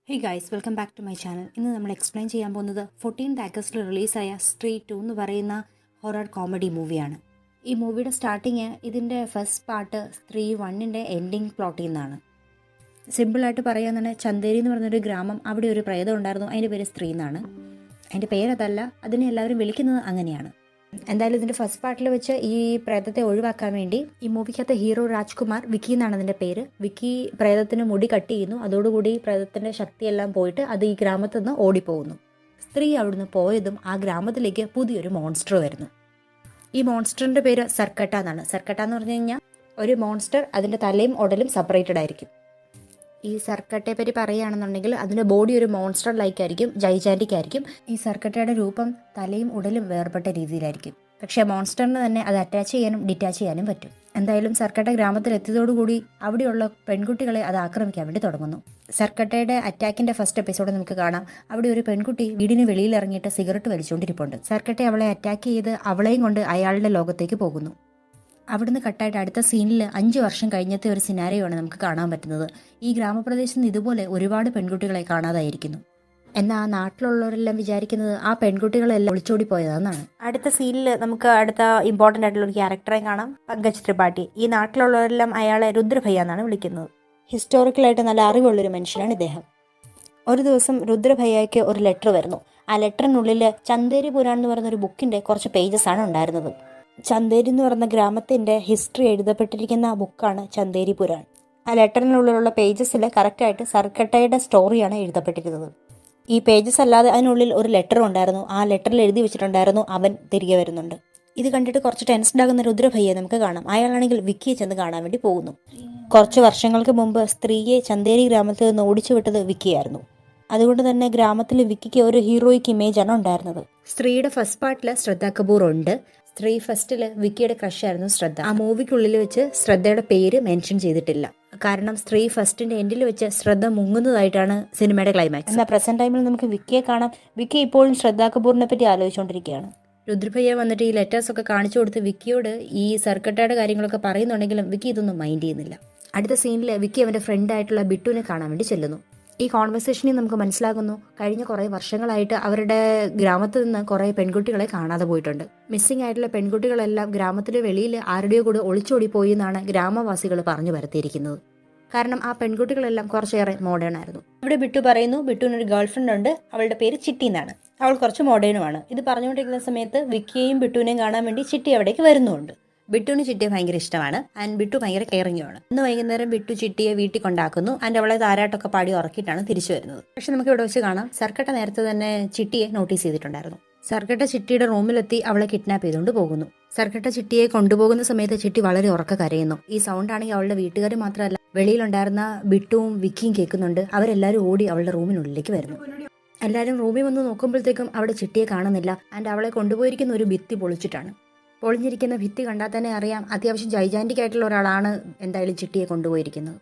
Hey guys, welcome back to my channel. ഇന്ന് നമ്മൾ explain ചെയ്യാൻ പോകുന്നത് 14th ആഗസ്റ്റിൽ റിലീസായ സ്ത്രീ 2 എന്ന് പറയുന്ന ഹൊറർ കോമഡി മൂവിയാണ്. ഈ മൂവിയുടെ സ്റ്റാർട്ടിങ് ഇതിൻ്റെ ഫസ്റ്റ് പാർട്ട് സ്ത്രീ 1ൻ്റെ എൻഡിങ് പ്ലോട്ടിൽ നിന്നാണ്. സിമ്പിളായിട്ട് പറയുകയാണെന്നുണ്ടെങ്കിൽ ചന്തേരി എന്ന് പറഞ്ഞൊരു ഗ്രാമം, അവിടെ ഒരു പ്രേതം ഉണ്ടായിരുന്നു. അതിൻ്റെ പേര് സ്ത്രീ എന്നാണ്. അതിൻ്റെ പേരതല്ല, അതിനെ എല്ലാവരും വിളിക്കുന്നത് അങ്ങനെയാണ്. എന്തായാലും ഇതിൻ്റെ ഫസ്റ്റ് പാർട്ടിൽ വെച്ച് ഈ പ്രേതത്തെ ഒഴിവാക്കാൻ വേണ്ടി ഈ മൂവിക്കകത്ത് ഹീറോ രാജ്കുമാർ, വിക്കി എന്നാണ് അതിൻ്റെ പേര്. വിക്കി പ്രേതത്തിന് മുടി കട്ട് ചെയ്യുന്നു. അതോടുകൂടി പ്രേതത്തിൻ്റെ ശക്തിയെല്ലാം പോയിട്ട് അത് ഈ ഗ്രാമത്തിൽ നിന്ന് ഓടിപ്പോകുന്നു. സ്ത്രീ അവിടുന്ന് പോയതും ആ ഗ്രാമത്തിലേക്ക് പുതിയൊരു മോൺസ്റ്റർ വരുന്നു. ഈ മോൺസ്റ്ററിൻ്റെ പേര് സർക്കട്ട എന്നാണ്. സർക്കട്ട എന്ന് പറഞ്ഞു കഴിഞ്ഞാൽ ഒരു മോൺസ്റ്റർ, അതിൻ്റെ തലയും ഉടലും സെപ്പറേറ്റഡ് ആയിരിക്കും. ഈ സർക്കട്ടയെ പറ്റി പറയുകയാണെന്നുണ്ടെങ്കിൽ അതിൻ്റെ ബോഡി ഒരു മോൺസ്റ്റർ ലൈക്ക് ആയിരിക്കും, ജൈജാൻറ്റിക് ആയിരിക്കും. ഈ സർക്കട്ടയുടെ രൂപം തലയും ഉടലും വേർപെട്ട രീതിയിലായിരിക്കും. പക്ഷേ മോൺസ്റ്ററിന് തന്നെ അത് അറ്റാച്ച് ചെയ്യാനും ഡിറ്റാച്ച് ചെയ്യാനും പറ്റും. എന്തായാലും സർക്കട്ട ഗ്രാമത്തിൽ എത്തിയതോടുകൂടി അവിടെയുള്ള പെൺകുട്ടികളെ അത് ആക്രമിക്കാൻ വേണ്ടി തുടങ്ങുന്നു. സർക്കട്ടയുടെ അറ്റാക്കിൻ്റെ ഫസ്റ്റ് എപ്പിസോഡ് നമുക്ക് കാണാം. അവിടെ ഒരു പെൺകുട്ടി വീടിന് വെളിയിൽ ഇറങ്ങിയിട്ട് സിഗരറ്റ് വലിച്ചുകൊണ്ടിരിപ്പുണ്ട്. സർക്കട്ടെ അവളെ അറ്റാക്ക് ചെയ്ത് അവളെയും കൊണ്ട് അയാളുടെ ലോകത്തേക്ക് പോകുന്നു. അവിടുന്ന് കട്ടായിട്ട് അടുത്ത സീനിൽ 5 വർഷം കഴിഞ്ഞത്തെ ഒരു സിനാരിയോയാണ് നമുക്ക് കാണാൻ പറ്റുന്നത്. ഈ ഗ്രാമപ്രദേശത്ത് നിന്ന് ഇതുപോലെ ഒരുപാട് പെൺകുട്ടികളെ കാണാതായിരിക്കുന്നു. എന്നാൽ ആ നാട്ടിലുള്ളവരെല്ലാം വിചാരിക്കുന്നത് ആ പെൺകുട്ടികളെല്ലാം ഒളിച്ചോടി പോയതാണെന്നാണ്. അടുത്ത സീനിൽ നമുക്ക് അടുത്ത ഇമ്പോർട്ടൻ്റ് ആയിട്ടുള്ള ഒരു ക്യാരക്ടറെ കാണാം, പങ്കജ് ത്രിപാഠി. ഈ നാട്ടിലുള്ളവരെല്ലാം അയാളെ രുദ്രഭയ്യ എന്നാണ് വിളിക്കുന്നത്. ഹിസ്റ്റോറിക്കലായിട്ട് നല്ല അറിവുള്ളൊരു മനുഷ്യനാണ് ഇദ്ദേഹം. ഒരു ദിവസം രുദ്രഭയ്യയ്ക്ക് ഒരു ലെറ്റർ വരുന്നു. ആ ലെറ്ററിനുള്ളിൽ ചന്തേരി പുരാൺ എന്ന് പറയുന്ന ഒരു ബുക്കിൻ്റെ കുറച്ച് പേജസ് ആണ് ഉണ്ടായിരുന്നത്. ചന്തേരി എന്ന് പറയുന്ന ഗ്രാമത്തിൻ്റെ ഹിസ്റ്ററി എഴുതപ്പെട്ടിരിക്കുന്ന ബുക്കാണ് ചന്തേരി പുരാൺ. ആ ലെറ്ററിനുള്ളിലുള്ള പേജസിൽ കറക്റ്റായിട്ട് സർക്കട്ടയുടെ സ്റ്റോറിയാണ് എഴുതപ്പെട്ടിരുന്നത്. ഈ പേജസ് അല്ലാതെ അതിനുള്ളിൽ ഒരു ലെറ്റർ ഉണ്ടായിരുന്നു. ആ ലെറ്ററിൽ എഴുതി വെച്ചിട്ടുണ്ടായിരുന്നു അവൻ തിരികെ വരുന്നുണ്ട്. ഇത് കണ്ടിട്ട് കുറച്ച് ടെൻസ്ഡ് ആകുന്ന രുദ്രഭയ്യെ നമുക്ക് കാണാം. അയാളാണെങ്കിൽ വിക്കിയെ ചെന്ന് കാണാൻ വേണ്ടി പോകുന്നു. കുറച്ച് വർഷങ്ങൾക്ക് മുമ്പ് സ്ത്രീയെ ചന്തേരി ഗ്രാമത്തിൽ നിന്ന് ഓടിച്ചു വിട്ടത് വിക്കിയായിരുന്നു. അതുകൊണ്ട് തന്നെ ഗ്രാമത്തിൽ വിക്കിക്ക് ഒരു ഹീറോയിക് ഇമേജ് ആണ് ഉണ്ടായിരുന്നത്. സ്ത്രീയുടെ ഫസ്റ്റ് പാർട്ടിൽ ശ്രദ്ധ കപൂർ ഉണ്ട്. സ്ത്രീ ഫസ്റ്റിൽ വിക്കിയുടെ ക്രഷായിരുന്നു ശ്രദ്ധ. ആ മൂവിക്കുള്ളിൽ വെച്ച് ശ്രദ്ധയുടെ പേര് മെൻഷൻ ചെയ്തിട്ടില്ല. കാരണം സ്ത്രീ ഫസ്റ്റിന്റെ എൻഡിൽ വെച്ച് ശ്രദ്ധ മുങ്ങുന്നതായിട്ടാണ് സിനിമയുടെ ക്ലൈമാക്സ്. എന്നാൽ പ്രസന്റ് ടൈമിൽ നമുക്ക് വിക്കിയെ കാണാം. വിക്കി ഇപ്പോഴും ശ്രദ്ധ കപൂറിനെ പറ്റി ആലോചിച്ചുകൊണ്ടിരിക്കുകയാണ്. രുദ്രഭയ്യ വന്നിട്ട് ഈ ലെറ്റേഴ്സ് ഒക്കെ കാണിച്ചു കൊടുത്ത് വിക്കിയോട് ഈ സർക്കട്ടയുടെ കാര്യങ്ങളൊക്കെ പറയുന്നുണ്ടെങ്കിലും വിക്കി ഇതൊന്നും മൈൻഡ് ചെയ്യുന്നില്ല. അടുത്ത സീനിൽ വിക്കി അവന്റെ ഫ്രണ്ട് ആയിട്ടുള്ള ബിട്ടുവിനെ കാണാൻ വേണ്ടി ചെല്ലുന്നു. ഈ കോൺവെർസേഷനിൽ നമുക്ക് മനസ്സിലാകുന്നു കഴിഞ്ഞ കുറേ വർഷങ്ങളായിട്ട് അവരുടെ ഗ്രാമത്തിൽ നിന്ന് കുറേ പെൺകുട്ടികളെ കാണാതെ പോയിട്ടുണ്ട്. മിസ്സിംഗ് ആയിട്ടുള്ള പെൺകുട്ടികളെല്ലാം ഗ്രാമത്തിന് വെളിയിൽ ആരുടെയോ കൂടെ ഒളിച്ചോടിപ്പോയി എന്നാണ് ഗ്രാമവാസികൾ പറഞ്ഞു വരുത്തിയിരിക്കുന്നത്. കാരണം ആ പെൺകുട്ടികളെല്ലാം കുറച്ചേറെ മോഡേൺ ആയിരുന്നു. ഇവിടെ ബിട്ടു പറയുന്നു ബിട്ടുവിനൊരു ഗേൾ ഫ്രണ്ട് ഉണ്ട്, അവളുടെ പേര് ചിട്ടി എന്നാണ്. അവൾ കുറച്ച് മോഡേണുമാണ്. ഇത് പറഞ്ഞുകൊണ്ടിരിക്കുന്ന സമയത്ത് വിക്കിയെയും ബിട്ടുവിനെയും കാണാൻ വേണ്ടി ചിട്ടി അവിടേക്ക് വരുന്നുണ്ട്. ബിട്ടുവിന് ചിട്ടിയെ ഭയങ്കര ഇഷ്ടമാണ്. ആൻഡ് ബിട്ടു ഭയങ്കര കെയറിങ്ങുമാണ്. ഇന്ന് വൈകുന്നേരം ബിട്ടു ചിട്ടിയെ വീട്ടിൽ കൊണ്ടാക്കുന്നു. ആൻഡ് അവളെ താരാട്ടൊക്കെ പാടി ഉറക്കിയിട്ടാണ് തിരിച്ചു വരുന്നത്. പക്ഷെ നമുക്ക് ഇവിടെ വെച്ച് കാണാം സർക്കട്ട നേരത്തെ തന്നെ ചിട്ടിയെ നോട്ടീസ് ചെയ്തിട്ടുണ്ടായിരുന്നു. സർക്കട്ട ചിട്ടിയുടെ റൂമിലെത്തി അവളെ കിഡ്നാപ്പ് ചെയ്തുകൊണ്ട് പോകുന്നു. സർക്കട്ട ചിട്ടിയെ കൊണ്ടുപോകുന്ന സമയത്ത് ചിട്ടി വളരെ ഉറക്ക കരയുന്നു. ഈ സൗണ്ട് ആണെങ്കിൽ അവളുടെ വീട്ടുകാർ മാത്രമല്ല വെളിയിലുണ്ടായിരുന്ന ബിട്ടുവും വിക്കിയും കേൾക്കുന്നുണ്ട്. അവരെല്ലാവരും ഓടി അവളുടെ റൂമിനുള്ളിലേക്ക് വരുന്നു. എല്ലാവരും റൂമിൽ വന്ന് നോക്കുമ്പോഴത്തേക്കും അവിടെ ചിട്ടിയെ കാണുന്നില്ല. ആൻഡ് അവളെ കൊണ്ടുപോയിരിക്കുന്ന ഒരു ഭിത്തി പൊളിച്ചിട്ടാണ്. പൊളിഞ്ഞിരിക്കുന്ന ഭിത്തി കണ്ടാൽ തന്നെ അറിയാം അത്യാവശ്യം ജൈജാൻറ്റിക് ആയിട്ടുള്ള ഒരാളാണ് എന്തായാലും ചിട്ടിയെ കൊണ്ടുപോയിരിക്കുന്നത്.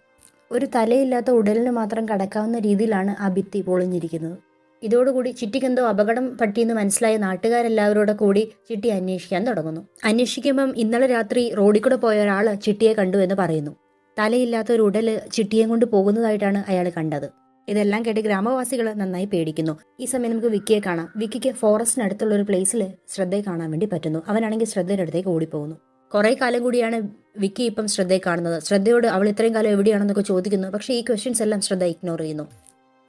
ഒരു തലയില്ലാത്ത ഉടലിന് മാത്രം കടക്കാവുന്ന രീതിയിലാണ് ആ ഭിത്തി പൊളിഞ്ഞിരിക്കുന്നത്. ഇതോടുകൂടി ചിട്ടിക്ക് എന്തോ അപകടം പറ്റിയെന്ന് മനസ്സിലായ നാട്ടുകാരെല്ലാവരോടെ കൂടി ചിട്ടി അന്വേഷിക്കാൻ തുടങ്ങുന്നു. അന്വേഷിക്കുമ്പം ഇന്നലെ രാത്രി റോഡിൽ കൂടെ പോയ ഒരാൾ ചിട്ടിയെ കണ്ടു എന്ന് പറയുന്നു. തലയില്ലാത്ത ഒരു ഉടല് ചിട്ടിയെ കൊണ്ട് പോകുന്നതായിട്ടാണ് അയാൾ കണ്ടത്. ഇതെല്ലാം കേട്ട് ഗ്രാമവാസികൾ നന്നായി പേടിക്കുന്നു. ഈ സമയം നമുക്ക് വിക്കിയെ കാണാം. വിക്കിക്ക് ഫോറസ്റ്റിനടുത്തുള്ള ഒരു പ്ലേസിൽ ശ്രദ്ധയെ കാണാൻ വേണ്ടി പറ്റുന്നു. അവനാണെങ്കിൽ ശ്രദ്ധയുടെ അടുത്തേക്ക് ഓടിപ്പോകുന്നു. കുറെ കാലം കൂടിയാണ് വിക്കി ഇപ്പം ശ്രദ്ധയെ കാണുന്നത്. ശ്രദ്ധയോട് അവൾ ഇത്രയും കാലം എവിടെയാണെന്നൊക്കെ ചോദിക്കുന്നു. പക്ഷേ ഈ ക്വസ്റ്റ്യൻസ് എല്ലാം ശ്രദ്ധ ഇഗ്നോർ ചെയ്യുന്നു.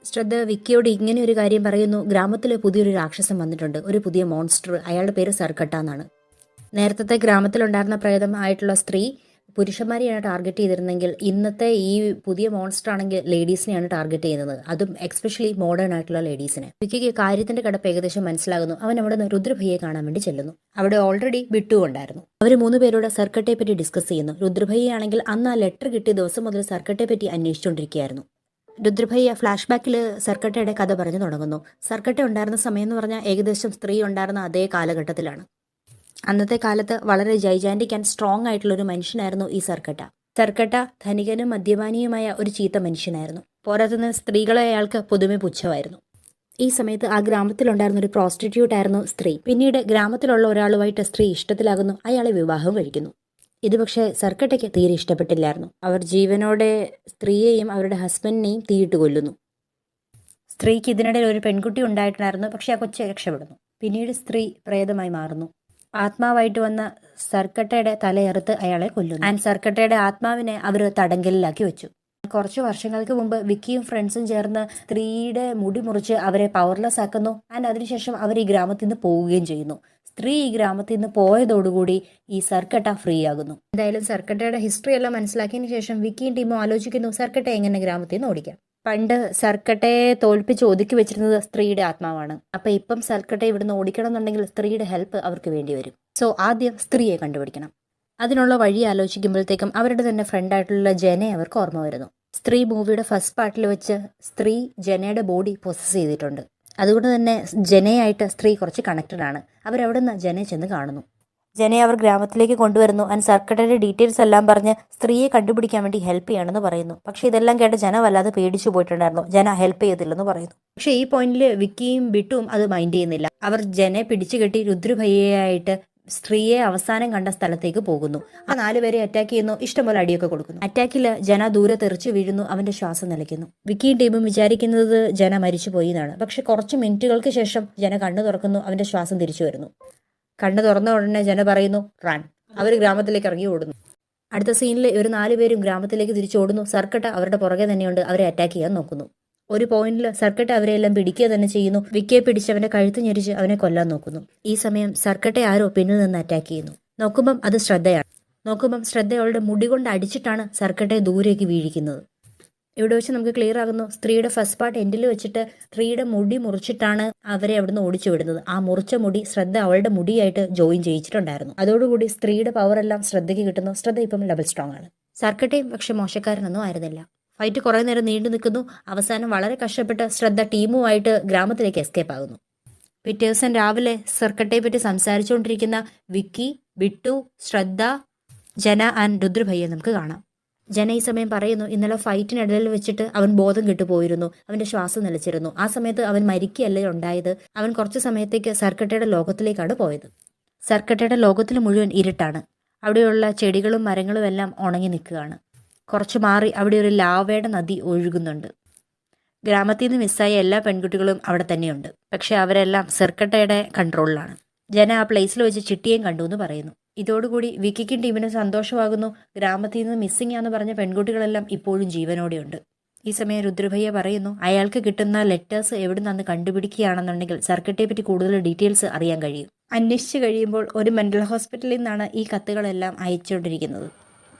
ശ്രദ്ധ വിക്കിയോട് ഇങ്ങനെ ഒരു കാര്യം പറയുന്നു, ഗ്രാമത്തിൽ പുതിയൊരു രാക്ഷസൻ വന്നിട്ടുണ്ട്, ഒരു പുതിയ മോൺസ്റ്റർ. അയാളുടെ പേര് സർക്കട്ട എന്നാണ്. നേരത്തെ ഗ്രാമത്തിലുണ്ടായിരുന്ന പ്രേതം ആയിട്ടുള്ള സ്ത്രീ പുരുഷന്മാരെയാണ് ടാർഗറ്റ് ചെയ്തിരുന്നെങ്കിൽ ഇന്നത്തെ ഈ പുതിയ മോൺസ്റ്റർ ആണെങ്കിൽ ലേഡീസിനെയാണ് ടാർഗറ്റ് ചെയ്യുന്നത്. അതും എക്സ്പെഷ്യലി മോഡേൺ ആയിട്ടുള്ള ലേഡീസിനെ. വിക്കിക്ക് കാര്യത്തിന്റെ കിടപ്പ് ഏകദേശം മനസ്സിലാകുന്നു. അവൻ അവിടെ നിന്ന് രുദ്രഭയ്യെ കാണാൻ വേണ്ടി ചെല്ലുന്നു. അവിടെ ഓൾറെഡി ബിട്ടു ഉണ്ടായിരുന്നു. അവർ 3 പേരോട് സർക്കട്ടയെ പറ്റി ഡിസ്കസ് ചെയ്യുന്നു. രുദ്രഭയ്യ ആണെങ്കിൽ അന്ന് ആ ലെറ്റർ കിട്ടിയ ദിവസം മുതൽ സർക്കട്ടയെ പറ്റി അന്വേഷിച്ചുകൊണ്ടിരിക്കുകയായിരുന്നു. രുദ്രഭയ്യ ഫ്ലാഷ് ബാക്കിൽ സർക്കട്ടയുടെ കഥ പറഞ്ഞു തുടങ്ങുന്നു. സർക്കട്ട ഉണ്ടായിരുന്ന സമയം എന്ന് പറഞ്ഞാൽ ഏകദേശം സ്ത്രീ ഉണ്ടായിരുന്ന അതേ കാലഘട്ടത്തിലാണ്. അന്നത്തെ കാലത്ത് വളരെ ജൈജാൻറ്റിക് ആൻഡ് സ്ട്രോങ് ആയിട്ടുള്ളൊരു മനുഷ്യനായിരുന്നു ഈ സർക്കട്ട. സർക്കട്ട ധനികനും മദ്യപാനിയുമായ ഒരു ചീത്ത മനുഷ്യനായിരുന്നു. പോരാത്തുനിന്ന് സ്ത്രീകളെ അയാൾക്ക് പൊതുവെ പുച്ഛമായിരുന്നു. ഈ സമയത്ത് ആ ഗ്രാമത്തിലുണ്ടായിരുന്ന ഒരു പ്രോസ്റ്റിറ്റ്യൂട്ട് ആയിരുന്നു സ്ത്രീ. പിന്നീട് ഗ്രാമത്തിലുള്ള ഒരാളുമായിട്ട് സ്ത്രീ ഇഷ്ടത്തിലാകുന്നു. അയാളെ വിവാഹം കഴിക്കുന്നു. ഇത് പക്ഷേ സർക്കട്ടയ്ക്ക് തീരെ ഇഷ്ടപ്പെട്ടില്ലായിരുന്നു. അവർ ജീവനോടെ സ്ത്രീയെയും അവരുടെ ഹസ്ബൻഡിനെയും തീയിട്ട് കൊല്ലുന്നു. സ്ത്രീക്ക് ഇതിനിടയിൽ ഒരു പെൺകുട്ടി ഉണ്ടായിട്ടുണ്ടായിരുന്നു, പക്ഷെ ആ കൊച്ചു രക്ഷപ്പെടുന്നു. പിന്നീട് സ്ത്രീ പ്രേതമായി മാറുന്നു. ആത്മാവായിട്ട് വന്ന സർക്കട്ടയുടെ തലയെറുത്ത് അയാളെ കൊല്ലുന്നു. ആൻഡ് സർക്കട്ടയുടെ ആത്മാവിനെ അവർ തടങ്കലിലാക്കി വെച്ചു. കുറച്ച് വർഷങ്ങൾക്ക് മുമ്പ് വിക്കിയും ഫ്രണ്ട്സും ചേർന്ന് സ്ത്രീയുടെ മുടി മുറിച്ച് അവരെ പവർലെസ് ആക്കുന്നു. ആൻഡ് അതിനുശേഷം അവർ ഈ ഗ്രാമത്തിൽ നിന്ന് പോവുകയും ചെയ്യുന്നു. സ്ത്രീ ഈ ഗ്രാമത്തിൽ നിന്ന് പോയതോടുകൂടി ഈ സർക്കട്ട ഫ്രീ ആകുന്നു. എന്തായാലും സർക്കട്ടയുടെ ഹിസ്റ്ററി എല്ലാം മനസ്സിലാക്കിയതിനു ശേഷം വിക്കിയും ടീമും ആലോചിക്കുന്നു സർക്കട്ട എങ്ങനെ ഗ്രാമത്തിൽ നിന്ന് ഓടിക്കാം. പണ്ട് സർക്കട്ടയെ തോൽപ്പിച്ച് ഒതുക്കി വെച്ചിരുന്നത് സ്ത്രീയുടെ ആത്മാവാണ്. അപ്പൊ ഇപ്പം സർക്കട്ടയെ ഇവിടുന്ന് ഓടിക്കണം എന്നുണ്ടെങ്കിൽ സ്ത്രീയുടെ ഹെൽപ്പ് അവർക്ക് വേണ്ടി വരും. സോ ആദ്യം സ്ത്രീയെ കണ്ടുപിടിക്കണം. അതിനുള്ള വഴി ആലോചിക്കുമ്പോഴത്തേക്കും അവരുടെ തന്നെ ഫ്രണ്ടായിട്ടുള്ള ജനയെ അവർക്ക് ഓർമ്മ വരുന്നു. സ്ത്രീ മൂവിയുടെ ഫസ്റ്റ് പാർട്ടിൽ വെച്ച് സ്ത്രീ ജനയുടെ ബോഡി പൊസസ് ചെയ്തിട്ടുണ്ട്. അതുകൊണ്ട് തന്നെ ജനയായിട്ട് സ്ത്രീ കുറച്ച് കണക്റ്റഡ് ആണ്. അവരവിടുന്ന് ജനയെ ചെന്ന് കാണുന്നു. ജനയെ അവർ ഗ്രാമത്തിലേക്ക് കൊണ്ടുവരുന്നു. ആൻഡ് സർക്കട്ടയുടെ ഡീറ്റെയിൽസ് എല്ലാം പറഞ്ഞ് സ്ത്രീയെ കണ്ടുപിടിക്കാൻ വേണ്ടി ഹെൽപ്പ് ചെയ്യണമെന്ന് പറയുന്നു. പക്ഷെ ഇതെല്ലാം കേട്ട് ജന വല്ലാതെ പേടിച്ചു പോയിട്ടുണ്ടായിരുന്നു. ജന ഹെൽപ്പ് ചെയ്തില്ലെന്ന് പറയുന്നു. പക്ഷെ ഈ പോയിന്റിൽ വിക്കിയും ബിട്ടുവും അത് മൈൻഡ് ചെയ്യുന്നില്ല. അവർ ജനയെ പിടിച്ചു കെട്ടി രുദ്രഭയ്യയായിട്ട് സ്ത്രീയെ അവസാനം കണ്ട സ്ഥലത്തേക്ക് പോകുന്നു. ആ 4 പേരെ അറ്റാക്ക് ചെയ്യുന്നു. ഇഷ്ടംപോലെ അടിയൊക്കെ കൊടുക്കുന്നു. അറ്റാക്കിൽ ജന ദൂരെ തെറിച്ചു വീഴുന്നു. അവന്റെ ശ്വാസം നിലയ്ക്കുന്നു. വിക്കിയും ടീമും വിചാരിക്കുന്നത് ജന മരിച്ചുപോയി എന്നാണ്. പക്ഷെ കുറച്ച് മിനിറ്റുകൾക്ക് ശേഷം ജന കണ്ണു തുറക്കുന്നു. അവന്റെ ശ്വാസം തിരിച്ചു വരുന്നു. കണ്ണു തുറന്ന ഉടനെ ജന പറയുന്നു റൺ. അവർ ഗ്രാമത്തിലേക്ക് ഇറങ്ങി ഓടുന്നു. അടുത്ത സീനിൽ ഒരു 4 പേരും ഗ്രാമത്തിലേക്ക് തിരിച്ചോടുന്നു. സർക്കട്ട അവരുടെ പുറകെ തന്നെയുണ്ട്. അവരെ അറ്റാക്ക് ചെയ്യാൻ നോക്കുന്നു. ഒരു പോയിന്റിൽ സർക്കട്ട അവരെല്ലാം പിടിക്കുക തന്നെ ചെയ്യുന്നു. വിക്കിയെ പിടിച്ച് അവന്റെ കഴുത്ത് ഞെരിച്ച് അവനെ കൊല്ലാൻ നോക്കുന്നു. ഈ സമയം സർക്കട്ടെ ആരോ പിന്നിൽ നിന്ന് അറ്റാക്ക് ചെയ്യുന്നു. നോക്കുമ്പം അത് ശ്രദ്ധയാണ്. ശ്രദ്ധ അവളുടെ മുടി കൊണ്ട് അടിച്ചിട്ടാണ് സർക്കട്ടെ ദൂരേക്ക് വീഴിക്കുന്നത്. ഇവിടെ വെച്ച് നമുക്ക് ക്ലിയർ ആകുന്നു സ്ത്രീയുടെ ഫസ്റ്റ് പാർട്ട് എൻഡിൽ വെച്ചിട്ട് സ്ത്രീയുടെ മുടി മുറിച്ചിട്ടാണ് അവരെ അവിടുന്ന് ഓടിച്ചു വിടുന്നത്. ആ മുറിച്ച മുടി ശ്രദ്ധ അവളുടെ മുടിയായിട്ട് ജോയിൻ ചെയ്യിച്ചിട്ടുണ്ടായിരുന്നു. അതോടുകൂടി സ്ത്രീയുടെ പവർ എല്ലാം ശ്രദ്ധയ്ക്ക് കിട്ടുന്നു. ശ്രദ്ധ ഇപ്പം ഡബിൾ സ്ട്രോങ് ആണ്. സർക്കട്ടയും പക്ഷെ മോശക്കാരനൊന്നും ആയിരുന്നില്ല. ഫൈറ്റ് കുറെ നേരം നീണ്ടു നിൽക്കുന്നു. അവസാനം വളരെ കഷ്ടപ്പെട്ട് ശ്രദ്ധ ടീമുമായിട്ട് ഗ്രാമത്തിലേക്ക് എസ്കേപ്പ് ആകുന്നു. പിറ്റേ ദിവസം രാവിലെ സർക്കട്ടയെ പറ്റി സംസാരിച്ചുകൊണ്ടിരിക്കുന്ന വിക്കി, ബിട്ടു, ശ്രദ്ധ, ജന ആൻഡ് രുദ്രഭയ്യെ നമുക്ക് കാണാം. ജന ഈ സമയം പറയുന്നു ഇന്നലെ ഫൈറ്റിനിടയിൽ വെച്ചിട്ട് അവൻ ബോധം കെട്ടുപോയിരുന്നു. അവന്റെ ശ്വാസം നിലച്ചിരുന്നു. ആ സമയത്ത് അവൻ മരിക്കുകയല്ലേ ഉണ്ടായത്. അവൻ കുറച്ചു സമയത്തേക്ക് സർക്കട്ടയുടെ ലോകത്തിലേക്കാണ് പോയത്. സർക്കട്ടയുടെ ലോകത്തിൽ മുഴുവൻ ഇരുട്ടാണ്. അവിടെയുള്ള ചെടികളും മരങ്ങളും എല്ലാം ഉണങ്ങി നിൽക്കുകയാണ്. കുറച്ച് മാറി അവിടെ ഒരു ലാവയുടെ നദി ഒഴുകുന്നുണ്ട്. ഗ്രാമത്തിൽ നിന്ന് മിസ്സായ എല്ലാ പെൺകുട്ടികളും അവിടെ തന്നെയുണ്ട്. പക്ഷെ അവരെല്ലാം സർക്കട്ടയുടെ കൺട്രോളിലാണ്. ജന ആ പ്ലേസിൽ വെച്ച് ചിട്ടിയേയും കണ്ടു എന്ന് പറയുന്നു. ഇതോടുകൂടി വിക്കിക്കും ടീമിനും സന്തോഷമാകുന്നു. ഗ്രാമത്തിൽ നിന്ന് മിസ്സിംഗ് ആണെന്ന് പറഞ്ഞ പെൺകുട്ടികളെല്ലാം ഇപ്പോഴും ജീവനോടെയുണ്ട്. ഈ സമയം രുദ്രഭയ്യ പറയുന്നു അയാൾക്ക് കിട്ടുന്ന ലെറ്റേഴ്സ് എവിടെ നിന്ന് കണ്ടുപിടിക്കുകയാണെന്നുണ്ടെങ്കിൽ സർക്കട്ടയെ പറ്റി കൂടുതൽ ഡീറ്റെയിൽസ് അറിയാൻ കഴിയും. അന്വേഷിച്ച് കഴിയുമ്പോൾ ഒരു മെന്റൽ ഹോസ്പിറ്റലിൽ നിന്നാണ് ഈ കത്തുകളെല്ലാം അയച്ചുകൊണ്ടിരിക്കുന്നത്.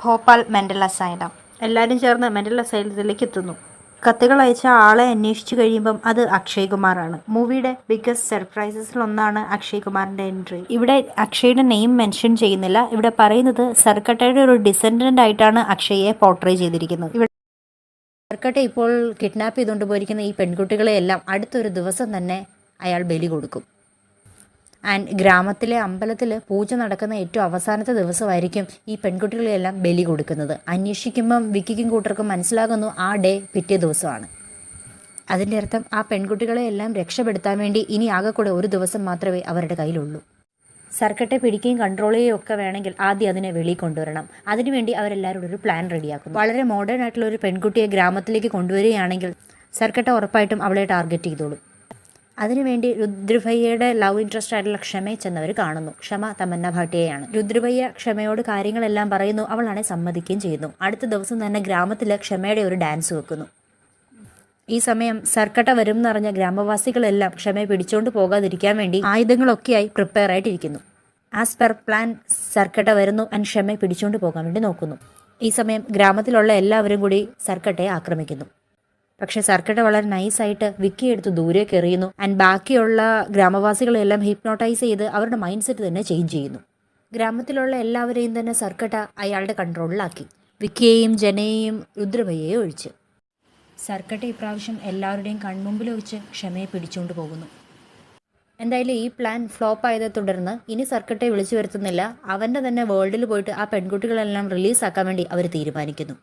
Bhopal mental asylum. എല്ലാവരും ചേർന്ന് മെന്റൽ അസൈലത്തിലേക്ക് എത്തുന്നു. കത്തുകൾ അയച്ച ആളെ അന്വേഷിച്ചു കഴിയുമ്പം അത് അക്ഷയ് കുമാറാണ്. മൂവിയുടെ ബിഗ്ഗസ്റ്റ് സർപ്രൈസസിലൊന്നാണ് അക്ഷയ് കുമാറിന്റെ എൻട്രി. ഇവിടെ അക്ഷയുടെ നെയിം മെൻഷൻ ചെയ്യുന്നില്ല. ഇവിടെ പറയുന്നത് സർക്കട്ടയുടെ ഒരു ഡിസെൻഡന്റ് ആയിട്ടാണ് അക്ഷയെ പോർട്രേ ചെയ്തിരിക്കുന്നത്. ഇവിടെ സർക്കട്ട ഇപ്പോൾ കിഡ്നാപ്പ് ചെയ്തുകൊണ്ട് പോയിരിക്കുന്ന ഈ പെൺകുട്ടികളെയെല്ലാം അടുത്തൊരു ദിവസം തന്നെ അയാൾ ബലി കൊടുക്കും. ആൻഡ് ഗ്രാമത്തിലെ അമ്പലത്തിൽ പൂജ നടക്കുന്ന ഏറ്റവും അവസാനത്തെ ദിവസമായിരിക്കും ഈ പെൺകുട്ടികളെല്ലാം ബലി കൊടുക്കുന്നത്. അന്വേഷിക്കുമ്പം വിക്കിക്കും കൂട്ടർക്കും മനസ്സിലാകുന്നു ആ ഡേ പിറ്റേ ദിവസമാണ്. അതിൻ്റെ അർത്ഥം ആ പെൺകുട്ടികളെ എല്ലാം രക്ഷപ്പെടുത്താൻ വേണ്ടി ഇനി ആകെ കൂടെ ഒരു ദിവസം മാത്രമേ അവരുടെ കയ്യിലുള്ളൂ. സർക്കട്ടെ പിടിക്കുകയും കൺട്രോൾ ചെയ്യുകയും ഒക്കെ വേണമെങ്കിൽ ആദ്യം അതിനെ വെളിയിൽ കൊണ്ടുവരണം. അതിനുവേണ്ടി അവരെല്ലാവരും ഒരു പ്ലാൻ റെഡിയാക്കുന്നു. വളരെ മോഡേൺ ആയിട്ടുള്ള ഒരു പെൺകുട്ടിയെ ഗ്രാമത്തിലേക്ക് കൊണ്ടുവരികയാണെങ്കിൽ സർക്കട്ട ഉറപ്പായിട്ടും അവളെ ടാർഗറ്റ് ചെയ്തോളും. അതിനുവേണ്ടി രുദ്രഭയ്യയുടെ ലവ് ഇൻട്രസ്റ്റ് ആയിട്ടുള്ള ക്ഷമയെ ചെന്നവർ കാണുന്നു. ക്ഷമ തമന്ന ഭാട്ടിയെയാണ്. രുദ്രഭയ്യ ക്ഷമയോട് കാര്യങ്ങളെല്ലാം പറയുന്നു. അവളാണെ സമ്മതിക്കുകയും ചെയ്യുന്നു. അടുത്ത ദിവസം തന്നെ ഗ്രാമത്തിൽ ക്ഷമയുടെ ഒരു ഡാൻസ് വെക്കുന്നു. ഈ സമയം സർക്കട്ട വരും എന്നറിഞ്ഞ ഗ്രാമവാസികളെല്ലാം ക്ഷമയെ പിടിച്ചുകൊണ്ട് പോകാതിരിക്കാൻ വേണ്ടി ആയുധങ്ങളൊക്കെയായി പ്രിപ്പയർ ആയിട്ടിരിക്കുന്നു. ആസ് പെർ പ്ലാൻ സർക്കട്ട വരുന്നു ആൻഡ് ക്ഷമയെ പിടിച്ചുകൊണ്ട് പോകാൻ വേണ്ടി നോക്കുന്നു. ഈ സമയം ഗ്രാമത്തിലുള്ള എല്ലാവരും കൂടി സർക്കട്ടയെ ആക്രമിക്കുന്നു. പക്ഷെ സർക്കട്ട വളരെ നൈസായിട്ട് വിക്കി എടുത്ത് ദൂരേക്ക് എറിയുന്നു. ആൻഡ് ബാക്കിയുള്ള ഗ്രാമവാസികളെല്ലാം ഹിപ്നോട്ടൈസ് ചെയ്ത് അവരുടെ മൈൻഡ് സെറ്റ് തന്നെ ചേഞ്ച് ചെയ്യുന്നു. ഗ്രാമത്തിലുള്ള എല്ലാവരെയും തന്നെ സർക്കട്ട അയാളുടെ കൺട്രോളിലാക്കി, വിക്കിയെയും ജനയെയും രുദ്രഭയ്യെയും ഒഴിച്ച്. സർക്കട്ട ഇപ്രാവശ്യം എല്ലാവരുടെയും കൺമുമ്പിൽ വെച്ച് ക്ഷമയെ പിടിച്ചുകൊണ്ട് പോകുന്നു. എന്തായാലും ഈ പ്ലാൻ ഫ്ലോപ്പ് ആയതെ തുടർന്ന് ഇനി സർക്കട്ടയെ വിളിച്ചു വരുത്തുന്നില്ല. അവൻ്റെ തന്നെ വേൾഡിൽ പോയിട്ട് ആ പെൺകുട്ടികളെല്ലാം റിലീസാക്കാൻ വേണ്ടി അവർ തീരുമാനിക്കുന്നു.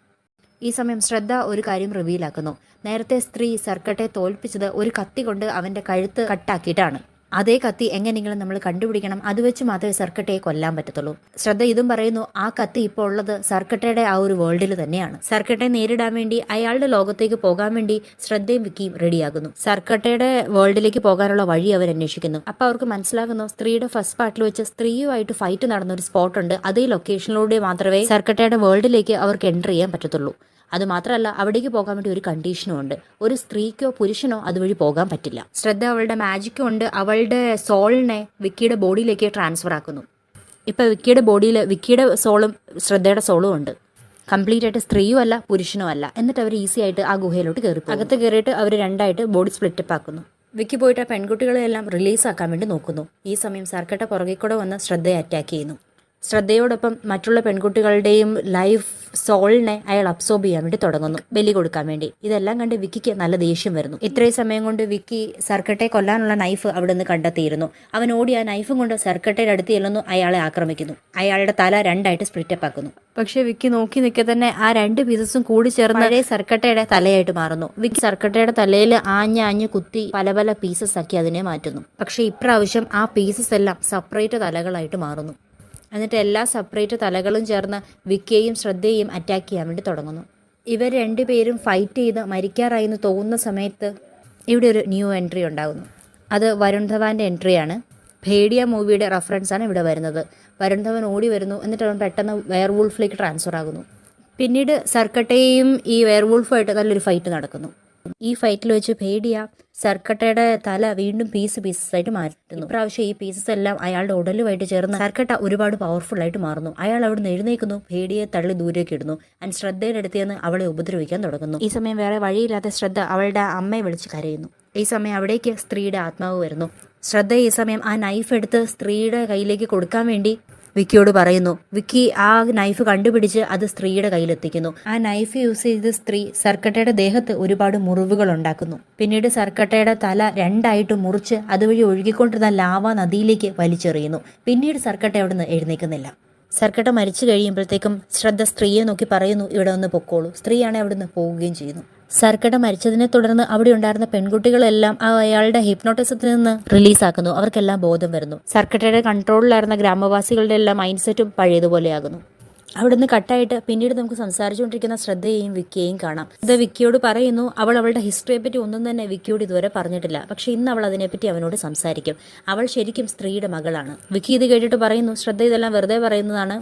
ഈ സമയം ശ്രദ്ധ ഒരു കാര്യം റിവീലാക്കുന്നു. നേരത്തെ സ്ത്രീ സർക്കട്ടയെ തോൽപ്പിച്ചത് ഒരു കത്തി കൊണ്ട് അവൻ്റെ കഴുത്ത് കട്ടാക്കിയിട്ടാണ്. അതേ കത്തി എങ്ങനെയെങ്കിലും നമ്മൾ കണ്ടുപിടിക്കണം, അത് വെച്ച് മാത്രമേ സർക്കട്ടയെ കൊല്ലാൻ പറ്റത്തുള്ളൂ. ശ്രദ്ധ ഇതും പറയുന്നു, ആ കത്തി ഇപ്പോൾ ഉള്ളത് സർക്കട്ടയുടെ ആ ഒരു വേൾഡിൽ തന്നെയാണ്. സർക്കട്ടയെ നേരിടാൻ വേണ്ടി അയാളുടെ ലോകത്തേക്ക് പോകാൻ വേണ്ടി ശ്രദ്ധയും വിക്കിയും റെഡിയാകുന്നു. സർക്കട്ടയുടെ വേൾഡിലേക്ക് പോകാനുള്ള വഴി അവർ അന്വേഷിക്കുന്നു. അപ്പൊ അവർക്ക് മനസ്സിലാകുന്നു, സ്ത്രീയുടെ ഫസ്റ്റ് പാർട്ടിൽ വെച്ച് സ്ത്രീയുമായിട്ട് ഫൈറ്റ് നടന്ന ഒരു സ്പോട്ട് ഉണ്ട്. അതേ ലൊക്കേഷനിലൂടെ മാത്രമേ സർക്കട്ടയുടെ വേൾഡിലേക്ക് അവർക്ക് എൻ്റർ ചെയ്യാൻ പറ്റത്തുള്ളൂ. അതുമാത്രമല്ല, അവിടേക്ക് പോകാൻ വേണ്ടി ഒരു കണ്ടീഷനും ഉണ്ട്. ഒരു സ്ത്രീക്കോ പുരുഷനോ അതുവഴി പോകാൻ പറ്റില്ല. ശ്രദ്ധ അവളുടെ മാജിക് കൊണ്ട് അവളുടെ സോളിനെ വിക്കിയുടെ ബോഡിയിലേക്ക് ട്രാൻസ്ഫർ ആക്കുന്നു. ഇപ്പൊ വിക്കിയുടെ ബോഡിയിൽ വിക്കിയുടെ സോളും ശ്രദ്ധയുടെ സോളും ഉണ്ട്. കംപ്ലീറ്റ് ആയിട്ട് സ്ത്രീയും അല്ല പുരുഷനും അല്ല. എന്നിട്ട് അവർ ഈസി ആയിട്ട് ആ ഗുഹയിലോട്ട് കയറി. അകത്ത് കയറിയിട്ട് അവർ രണ്ടായിട്ട് ബോഡി സ്പ്ലിറ്റപ്പ് ആക്കുന്നു. വിക്കി പോയിട്ട് ആ പെൺകുട്ടികളെല്ലാം റിലീസ് ആക്കാൻ വേണ്ടി നോക്കുന്നു. ഈ സമയം സർക്കട്ട പുറകെ കൂടെ വന്ന് ശ്രദ്ധയെ അറ്റാക്ക് ചെയ്യുന്നു. ശ്രദ്ധയോടൊപ്പം മറ്റുള്ള പെൺകുട്ടികളുടെയും ലൈഫ് സോളിനെ അയാൾ അബ്സോർബ് ചെയ്യാൻ വേണ്ടി തുടങ്ങുന്നു, ബലി കൊടുക്കാൻ വേണ്ടി. ഇതെല്ലാം കണ്ട് വിക്കിക്ക് നല്ല ദേഷ്യം വരുന്നു. ഇത്രയും സമയം കൊണ്ട് വിക്കി സർക്കട്ടെ കൊല്ലാനുള്ള നൈഫ് അവിടെ നിന്ന് കണ്ടെത്തിയിരുന്നു. അവൻ ഓടി ആ നൈഫും കൊണ്ട് സർക്കട്ടയുടെ അടുത്ത് ചെല്ലുന്നു, അയാളെ ആക്രമിക്കുന്നു. അയാളുടെ തല രണ്ടായിട്ട് സ്പ്ലിറ്റപ്പ് ആക്കുന്നു. പക്ഷെ വിക്കി നോക്കി നിൽക്കെ തന്നെ ആ രണ്ട് പീസസും കൂടി ചേർന്ന് പഴയ സർക്കട്ടയുടെ തലയായിട്ട് മാറുന്നു. വിക്കി സർക്കട്ടയുടെ തലയിൽ ആഞ്ഞ് കുത്തി പല പല പീസസ് ആക്കി അതിനെ മാറ്റുന്നു. പക്ഷെ ഇപ്രാവശ്യം ആ പീസസ് എല്ലാം സെപ്പറേറ്റ് തലകളായിട്ട് മാറുന്നു. എന്നിട്ട് എല്ലാ സെപ്പറേറ്റ് തലകളും ചേർന്ന് വിക്കിയെയും ശ്രദ്ധയെയും അറ്റാക്ക് ചെയ്യാൻ വേണ്ടി തുടങ്ങുന്നു. ഇവർ രണ്ടുപേരും ഫൈറ്റ് ചെയ്ത് മരിക്കാറായി എന്ന് തോന്നുന്ന സമയത്ത് ഇവിടെ ഒരു ന്യൂ എൻട്രി ഉണ്ടാകുന്നു. അത് വരുൺ ധവാന്റെ എൻട്രിയാണ്. ഭേഡിയ മൂവിയുടെ റെഫറൻസാണ് ഇവിടെ വരുന്നത്. വരുൺ ധവൻ ഓടി വരുന്നു. എന്നിട്ട് അവൻ പെട്ടെന്ന് വെയർവൂൾഫിലേക്ക് ട്രാൻസ്ഫർ ആകുന്നു. പിന്നീട് സർക്കട്ടയും ഈ വെയർവൂൾഫുമായിട്ട് നല്ലൊരു ഫൈറ്റ് നടക്കുന്നു. ഈ ഫൈറ്റിൽ വെച്ച് ഭേഡിയ സർക്കട്ടയുടെ തല വീണ്ടും പീസസ് ആയിട്ട് മാറ്റുന്നു. ഇപ്രാവശ്യം ഈ പീസസ് എല്ലാം അയാളുടെ ഉടലുമായിട്ട് ചേർന്ന് സർക്കട്ട ഒരുപാട് പവർഫുൾ ആയിട്ട് മാറുന്നു. അയാൾ അവിടെ നിന്ന് എഴുന്നേക്കുന്നു, ഭേഡിയെ തള്ളി ദൂരേക്ക് ഇടുന്നു. ആൻഡ് ശ്രദ്ധയുടെ അടുത്ത് നിന്ന് അവളെ ഉപദ്രവിക്കാൻ തുടങ്ങുന്നു. ഈ സമയം വേറെ വഴിയില്ലാത്ത ശ്രദ്ധ അവളുടെ അമ്മയെ വിളിച്ച് കരയുന്നു. ഈ സമയം അവിടേക്ക് സ്ത്രീയുടെ ആത്മാവ് വരുന്നു. ശ്രദ്ധ ഈ സമയം ആ നൈഫ് എടുത്ത് സ്ത്രീയുടെ കയ്യിലേക്ക് കൊടുക്കാൻ വേണ്ടി വിക്കിയോട് പറയുന്നു. വിക്കി ആ നൈഫ് കണ്ടുപിടിച്ച് അത് സ്ത്രീയുടെ കയ്യിലെത്തിക്കുന്നു. ആ നൈഫ് യൂസ് ചെയ്ത് സ്ത്രീ സർക്കട്ടയുടെ ദേഹത്ത് ഒരുപാട് മുറിവുകൾ ഉണ്ടാക്കുന്നു. പിന്നീട് സർക്കട്ടയുടെ തല രണ്ടായിട്ട് മുറിച്ച് അതുവഴി ഒഴുകിക്കൊണ്ടിരുന്ന ലാവ നദിയിലേക്ക് വലിച്ചെറിയുന്നു. പിന്നീട് സർക്കട്ട അവിടെ നിന്ന് എഴുന്നേൽക്കുന്നില്ല. സർക്കട്ട മരിച്ചു കഴിയുമ്പോഴത്തേക്കും ശ്രദ്ധ സ്ത്രീയെ നോക്കി പറയുന്നു, ഇവിടെ ഒന്ന് പൊക്കോളൂ. സ്ത്രീയാണെ അവിടെ നിന്ന് പോവുകയും ചെയ്യുന്നു. സർക്കട്ട മരിച്ചതിനെ തുടർന്ന് അവിടെ ഉണ്ടായിരുന്ന പെൺകുട്ടികളെല്ലാം അയാളുടെ ഹിപ്നോട്ടിസത്തിൽ നിന്ന് റിലീസാക്കുന്നു. അവർക്കെല്ലാം ബോധം വരുന്നു. സർക്കട്ടയുടെ കൺട്രോളിലായിരുന്ന ഗ്രാമവാസികളുടെ എല്ലാം മൈൻഡ് സെറ്റും പഴയതുപോലെയാകുന്നു. അവിടുന്ന് കട്ടായിട്ട് പിന്നീട് നമുക്ക് സംസാരിച്ചുകൊണ്ടിരിക്കുന്ന ശ്രദ്ധയെയും വിക്കിയെയും കാണാം. ഇത് വിക്കിയോട് പറയുന്നു, അവൾ അവളുടെ ഹിസ്റ്ററിയെ പറ്റി ഒന്നും തന്നെ വിക്കിയോട് ഇതുവരെ പറഞ്ഞിട്ടില്ല. പക്ഷെ ഇന്ന് അവൾ അതിനെപ്പറ്റി അവനോട് സംസാരിക്കും. അവൾ ശരിക്കും സ്ത്രീയുടെ മകളാണ്. വിക്കി ഇത് കേട്ടിട്ട് പറയുന്നു, ശ്രദ്ധ ഇതെല്ലാം വെറുതെ പറയുന്നതാണ്.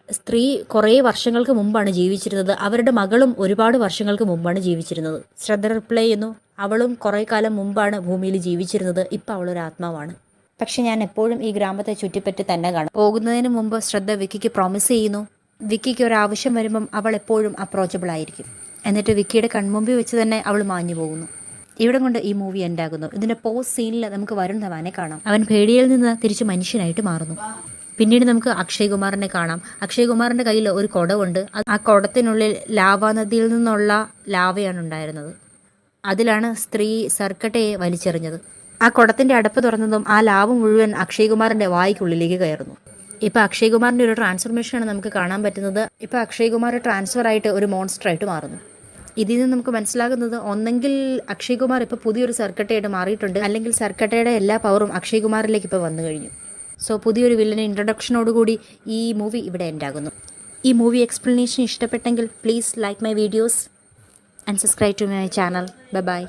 സ്ത്രീ കുറേ വർഷങ്ങൾക്ക് മുമ്പാണ് ജീവിച്ചിരുന്നത്. അവരുടെ മകളും ഒരുപാട് വർഷങ്ങൾക്ക് മുമ്പാണ് ജീവിച്ചിരുന്നത്. ശ്രദ്ധ റിപ്ലൈ ചെയ്യുന്നു, അവളും കുറേ കാലം മുമ്പാണ് ഭൂമിയിൽ ജീവിച്ചിരുന്നത്. ഇപ്പം അവളൊരു ആത്മാവാണ്. പക്ഷെ ഞാൻ എപ്പോഴും ഈ ഗ്രാമത്തെ ചുറ്റിപ്പറ്റി തന്നെ കാണും. പോകുന്നതിന് മുമ്പ് ശ്രദ്ധ വിക്കിക്ക് പ്രോമിസ് ചെയ്യുന്നു, വിക്കിക്ക് ഒരാവശ്യം വരുമ്പം അവൾ എപ്പോഴും അപ്രോച്ചബിൾ ആയിരിക്കും. എന്നിട്ട് വിക്കിയുടെ കൺമുമ്പിൽ വെച്ച് തന്നെ അവൾ മാഞ്ഞു പോകുന്നു. ഇവിടെ കൊണ്ട് ഈ മൂവി എൻഡാകുന്നു. ഇതിന്റെ പോസ്റ്റ് സീനിൽ നമുക്ക് വരുൺ ധവാനെ കാണാം. അവൻ ഭേഡിയയിൽ നിന്ന് തിരിച്ച് മനുഷ്യനായിട്ട് മാറുന്നു. പിന്നീട് നമുക്ക് അക്ഷയ് കുമാറിനെ കാണാം. അക്ഷയ് കുമാറിന്റെ കയ്യിൽ ഒരു കുടമുണ്ട്. ആ കുടത്തിനുള്ളിൽ ലാവാ നദിയിൽ നിന്നുള്ള ലാവയാണ് ഉണ്ടായിരുന്നത്. അതിലാണ് സ്ത്രീ സർക്കട്ടയെ വലിച്ചെറിഞ്ഞത്. ആ കുടത്തിന്റെ അടപ്പ് തുറന്നതും ആ ലാവ മുഴുവൻ അക്ഷയ് കുമാറിന്റെ വായ്ക്കുള്ളിലേക്ക് കയറുന്നു. ഇപ്പൊ അക്ഷയ് കുമാറിന്റെ ഒരു ട്രാൻസ്ഫോർമേഷനാണ് നമുക്ക് കാണാൻ പറ്റുന്നത്. ഇപ്പൊ അക്ഷയ് കുമാർ ട്രാൻസ്ഫർ ആയിട്ട് ഒരു മോൺസ്റ്റർ ആയിട്ട് മാറുന്നു. ഇതിൽ നിന്ന് നമുക്ക് മനസ്സിലാകുന്നത്, ഒന്നെങ്കിൽ അക്ഷയ് കുമാർ ഇപ്പൊ പുതിയൊരു സർക്കട്ടയായിട്ട് മാറിയിട്ടുണ്ട്, അല്ലെങ്കിൽ സർക്കട്ടയുടെ എല്ലാ പവറും അക്ഷയ് കുമാറിലേക്ക് ഇപ്പൊ വന്നു കഴിഞ്ഞു. സോ പുതിയൊരു വില്ലനെ ഇൻട്രൊഡക്ഷനോടുകൂടി ഈ മൂവി ഇവിടെ എൻഡാകുന്നു. ഈ മൂവി എക്സ്പ്ലനേഷൻ ഇഷ്ടപ്പെട്ടെങ്കിൽ please like my videos and subscribe to my channel. Bye by.